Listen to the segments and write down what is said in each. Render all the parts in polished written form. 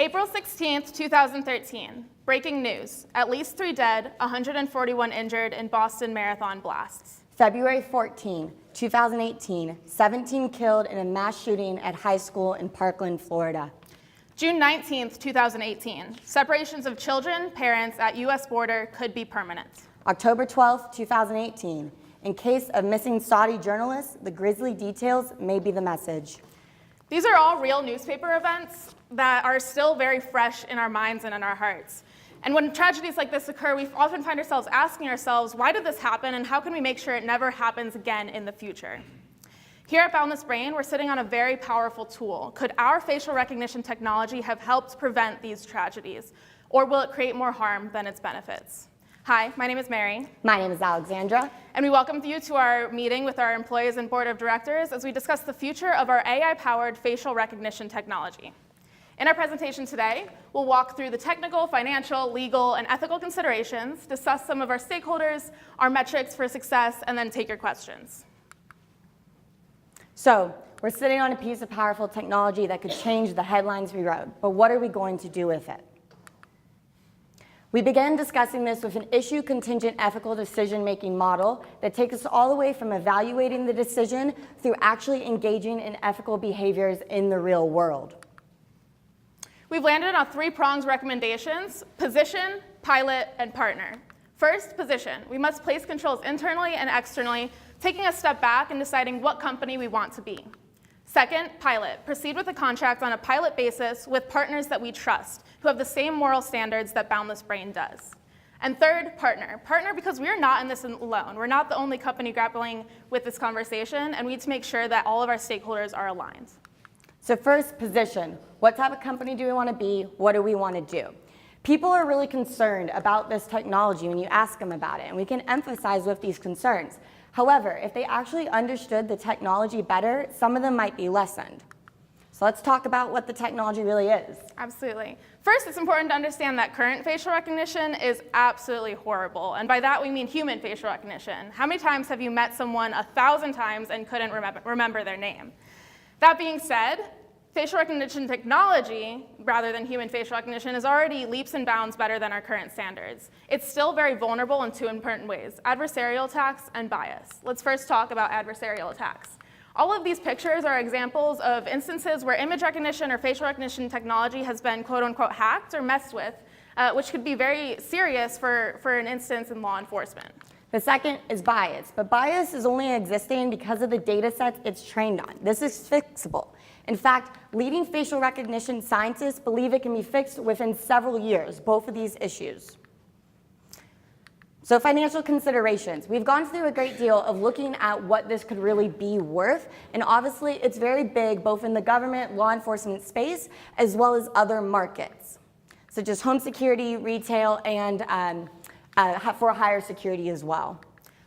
April 16th, 2013. Breaking news. At least 3 dead, 141 injured in Boston Marathon blasts. February 14, 2018, 17 killed in a mass shooting at high school in Parkland, Florida. June 19th, 2018. Separations of children, parents at U.S. border could be permanent. October 12, 2018. In case of missing Saudi journalists, the grisly details may be the message. These are all real newspaper events that are still very fresh in our minds and in our hearts. And when tragedies like this occur, we often find ourselves asking ourselves, why did this happen, and how can we make sure it never happens again in the future? Here at Boundless Brain, we're sitting on a very powerful tool. Could our facial recognition technology have helped prevent these tragedies, or will it create more harm than its benefits? Hi, my name is Mary. My name is Alexandra. And we welcome you to our meeting with our employees and board of directors as we discuss the future of our AI-powered facial recognition technology. In our presentation today, we'll walk through the technical, financial, legal, and ethical considerations, discuss some of our stakeholders, our metrics for success, and then take your questions. So, we're sitting on a piece of powerful technology that could change the headlines we wrote, but what are we going to do with it? We began discussing this with an issue-contingent ethical decision-making model that takes us all the way from evaluating the decision through actually engaging in ethical behaviors in the real world. We've landed on 3 prongs recommendations: position, pilot, and partner. First, position. We must place controls internally and externally, taking a step back and deciding what company we want to be. Second, pilot. Proceed with a contract on a pilot basis with partners that we trust, who have the same moral standards that Boundless Brain does. And third, partner. Partner because we are not in this alone. We're not the only company grappling with this conversation, and we need to make sure that all of our stakeholders are aligned. So first, position. What type of company do we want to be? What do we want to do? People are really concerned about this technology when you ask them about it, and we can emphasize with these concerns. However, if they actually understood the technology better, some of them might be lessened. So let's talk about what the technology really is. Absolutely. First, it's important to understand that current facial recognition is absolutely horrible. And by that, we mean human facial recognition. How many times have you met someone 1,000 times and couldn't remember their name? That being said, facial recognition technology, rather than human facial recognition, is already leaps and bounds better than our current standards. It's still very vulnerable in 2 important ways: adversarial attacks and bias. Let's first talk about adversarial attacks. All of these pictures are examples of instances where image recognition or facial recognition technology has been quote-unquote hacked or messed with, which could be very serious for an instance in law enforcement. The second is bias, but bias is only existing because of the data sets it's trained on. This is fixable. In fact, leading facial recognition scientists believe it can be fixed within several years, both of these issues. So financial considerations. We've gone through a great deal of looking at what this could really be worth, and obviously it's very big both in the government, law enforcement space, as well as other markets, such as home security, retail, and for higher security as well.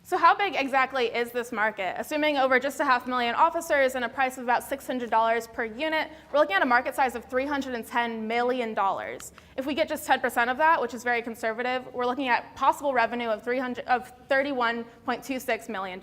So how big exactly is this market? Assuming over just 500,000 officers and a price of about $600 per unit, we're looking at a market size of $310 million. If we get just 10% of that, which is very conservative, we're looking at possible revenue of $31.26 million.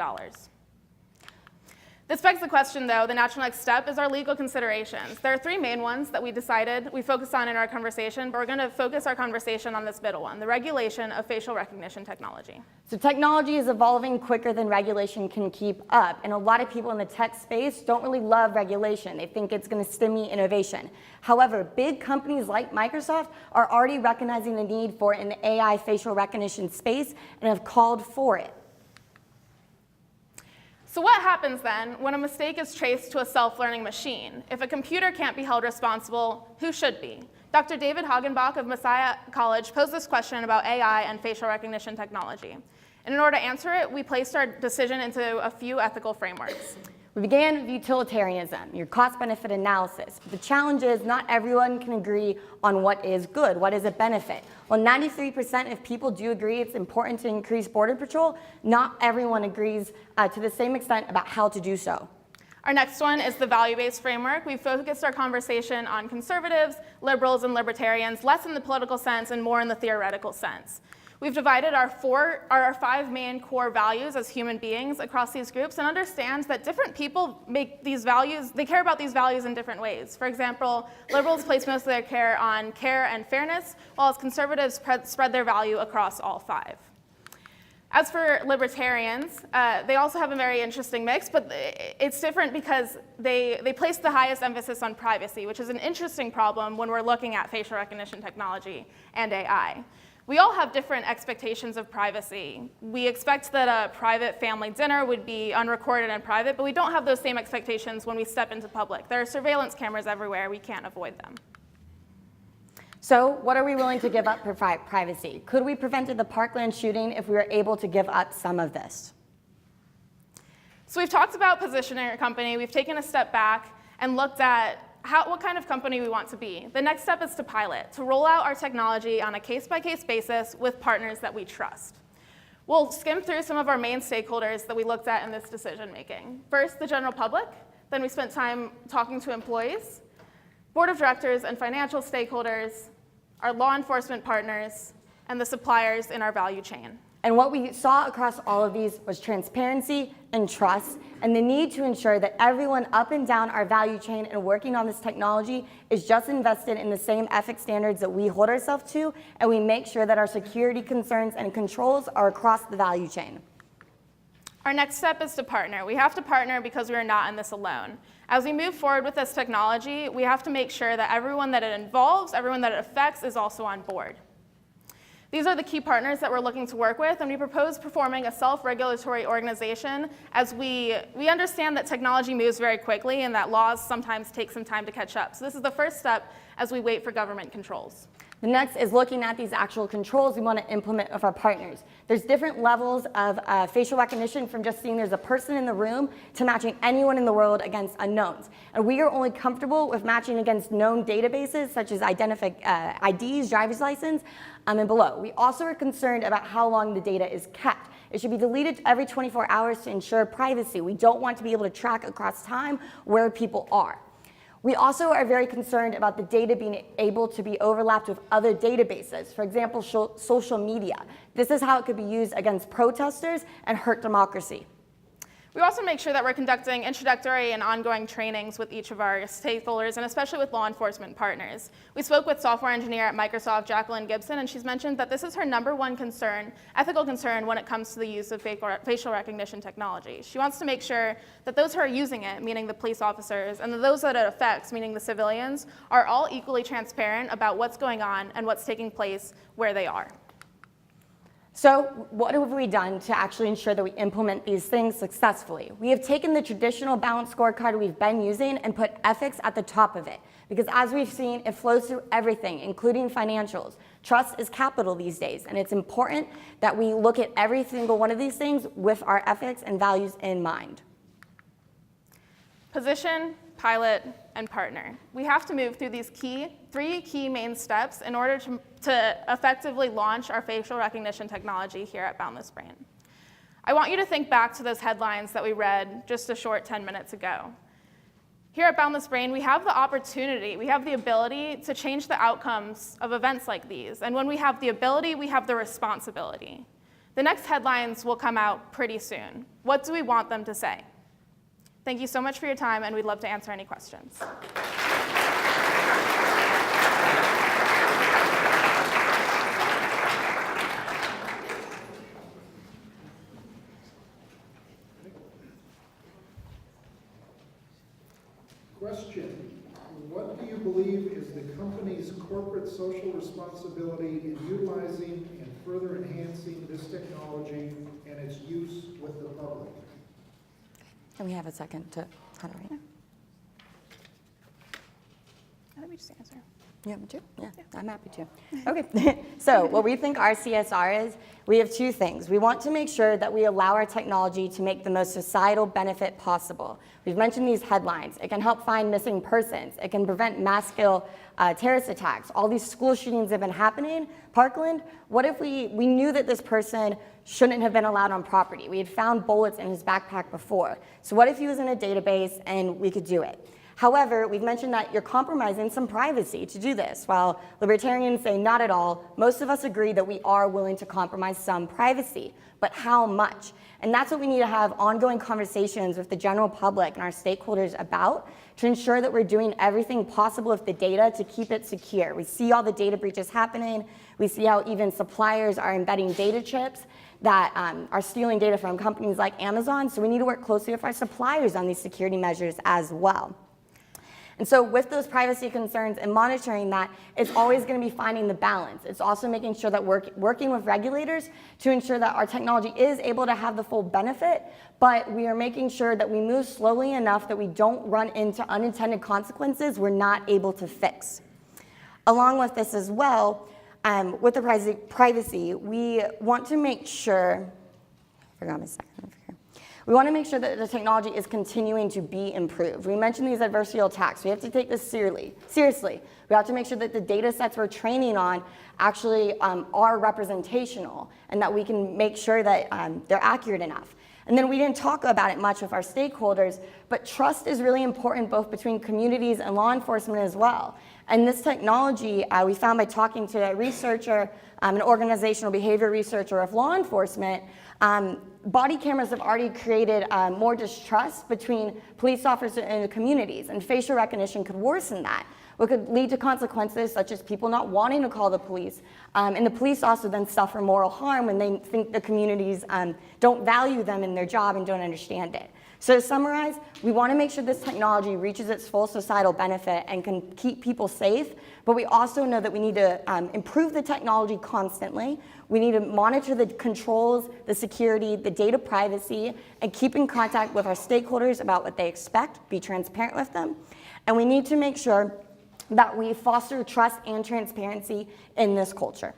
This begs the question, though, the natural next step is our legal considerations. There are 3 main ones that we decided we focus on in our conversation, but we're going to focus our conversation on this middle one, the regulation of facial recognition technology. So technology is evolving quicker than regulation can keep up, and a lot of people in the tech space don't really love regulation. They think it's going to stimulate innovation. However, big companies like Microsoft are already recognizing the need for an AI facial recognition space and have called for it. So what happens then when a mistake is traced to a self-learning machine? If a computer can't be held responsible, who should be? Dr. David Hagenbach of Messiah College posed this question about AI and facial recognition technology. And in order to answer it, we placed our decision into a few ethical frameworks. We began with utilitarianism, your cost-benefit analysis. But the challenge is not everyone can agree on what is good, what is a benefit. While 93% of people do agree it's important to increase border patrol, not everyone agrees to the same extent about how to do so. Our next one is the value-based framework. We focused our conversation on conservatives, liberals, and libertarians, less in the political sense and more in the theoretical sense. We've divided our 5 main core values as human beings across these groups and understand that different people make these values, they care about these values in different ways. For example, liberals place most of their care on care and fairness, while conservatives spread their value across all 5. As for libertarians, they also have a very interesting mix, but it's different because they place the highest emphasis on privacy, which is an interesting problem when we're looking at facial recognition technology and AI. We all have different expectations of privacy. We expect that a private family dinner would be unrecorded and private, but we don't have those same expectations when we step into public. There are surveillance cameras everywhere. We can't avoid them. So what are we willing to give up for privacy? Could we prevent the Parkland shooting if we were able to give up some of this? So we've talked about positioning our company. We've taken a step back and looked at what kind of company we want to be. The next step is to pilot, to roll out our technology on a case-by-case basis with partners that we trust. We'll skim through some of our main stakeholders that we looked at in this decision-making. First, the general public. Then we spent time talking to employees, board of directors and financial stakeholders, our law enforcement partners, and the suppliers in our value chain. And what we saw across all of these was transparency and trust, and the need to ensure that everyone up and down our value chain and working on this technology is just invested in the same ethics standards that we hold ourselves to, and we make sure that our security concerns and controls are across the value chain. Our next step is to partner. We have to partner because we are not in this alone. As we move forward with this technology, we have to make sure that everyone that it involves, everyone that it affects, is also on board. These are the key partners that we're looking to work with, and we propose forming a self-regulatory organization as we understand that technology moves very quickly and that laws sometimes take some time to catch up. So this is the first step as we wait for government controls. The next is looking at these actual controls we want to implement with our partners. There's different levels of facial recognition, from just seeing there's a person in the room to matching anyone in the world against unknowns. And we are only comfortable with matching against known databases such as IDs, driver's license, and below. We also are concerned about how long the data is kept. It should be deleted every 24 hours to ensure privacy. We don't want to be able to track across time where people are. We also are very concerned about the data being able to be overlapped with other databases, for example, social media. This is how it could be used against protesters and hurt democracy. We also make sure that we're conducting introductory and ongoing trainings with each of our stakeholders, and especially with law enforcement partners. We spoke with software engineer at Microsoft, Jacqueline Gibson, and she's mentioned that this is her #1 concern, ethical concern, when it comes to the use of facial recognition technology. She wants to make sure that those who are using it, meaning the police officers, and those that it affects, meaning the civilians, are all equally transparent about what's going on and what's taking place where they are. So what have we done to actually ensure that we implement these things successfully? We have taken the traditional balanced scorecard we've been using and put ethics at the top of it. Because as we've seen, it flows through everything, including financials. Trust is capital these days, and it's important that we look at every single one of these things with our ethics and values in mind. Position, pilot, and partner. We have to move through these three key main steps in order to effectively launch our facial recognition technology here at Boundless Brain. I want you to think back to those headlines that we read just a short 10 minutes ago. Here at Boundless Brain, we have the opportunity, we have the ability to change the outcomes of events like these. And when we have the ability, we have the responsibility. The next headlines will come out pretty soon. What do we want them to say? Thank you so much for your time, and we'd love to answer any questions. Question: what do you believe is the company's corporate social responsibility in utilizing and further enhancing this technology and its use with the public? Can we have a second to moderate? Let me just answer. You want me to? Yeah, I'm happy to. Okay, so what we think our CSR is, we have two things. We want to make sure that we allow our technology to make the most societal benefit possible. We've mentioned these headlines. It can help find missing persons. It can prevent mass-scale terrorist attacks. All these school shootings have been happening. Parkland, what if we knew that this person shouldn't have been allowed on property? We had found bullets in his backpack before. So what if he was in a database and we could do it? However, we've mentioned that you're compromising some privacy to do this. While libertarians say not at all, most of us agree that we are willing to compromise some privacy, but how much? And that's what we need to have ongoing conversations with the general public and our stakeholders about to ensure that we're doing everything possible with the data to keep it secure. We see all the data breaches happening. We see how even suppliers are embedding data chips that are stealing data from companies like Amazon. So we need to work closely with our suppliers on these security measures as well. And so with those privacy concerns and monitoring that, it's always going to be finding the balance. It's also making sure that we're working with regulators to ensure that our technology is able to have the full benefit, but we are making sure that we move slowly enough that we don't run into unintended consequences we're not able to fix. Along with this as well, with the privacy, we want to make sure, I forgot my second over here. We want to make sure that the technology is continuing to be improved. We mentioned these adversarial attacks. We have to take this seriously. We have to make sure that the data sets we're training on actually are representational and that we can make sure that they're accurate enough. And then we didn't talk about it much with our stakeholders, but trust is really important both between communities and law enforcement as well. And this technology, we found by talking to a researcher, an organizational behavior researcher of law enforcement, body cameras have already created more distrust between police officers and the communities, and facial recognition could worsen that. What could lead to consequences such as people not wanting to call the police, and the police also then suffer moral harm when they think the communities don't value them in their job and don't understand it. So to summarize, we want to make sure this technology reaches its full societal benefit and can keep people safe, but we also know that we need to improve the technology constantly. We need to monitor the controls, the security, the data privacy, and keep in contact with our stakeholders about what they expect, be transparent with them. And we need to make sure that we foster trust and transparency in this culture.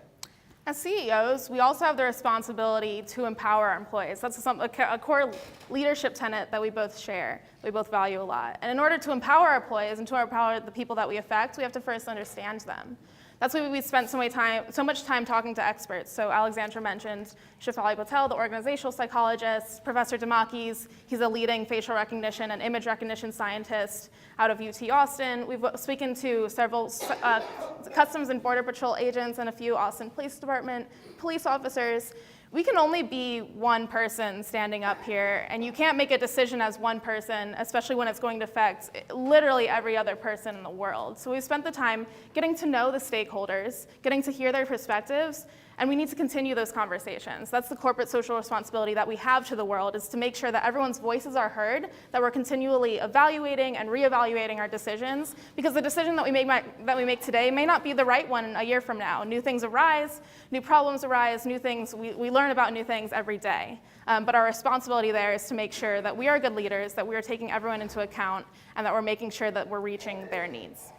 As CEOs, we also have the responsibility to empower our employees. That's a core leadership tenet that we both share, we both value a lot. And in order to empower our employees and to empower the people that we affect, we have to first understand them. That's why we spent so much time talking to experts. So Alexandra mentioned Shefali Patel, the organizational psychologist, Professor Demakis, he's a leading facial recognition and image recognition scientist out of UT Austin. We've spoken to several Customs and Border Patrol agents and a few Austin Police Department police officers. We can only be one person standing up here, and you can't make a decision as one person, especially when it's going to affect literally every other person in the world. So we've spent the time getting to know the stakeholders, getting to hear their perspectives, and we need to continue those conversations. That's the corporate social responsibility that we have to the world, is to make sure that everyone's voices are heard, that we're continually evaluating and reevaluating our decisions, because the decision that we make today may not be the right one a year from now. New things arise, new problems arise, new things, we learn about new things every day. But our responsibility there is to make sure that we are good leaders, that we are taking everyone into account, and that we're making sure that we're reaching their needs.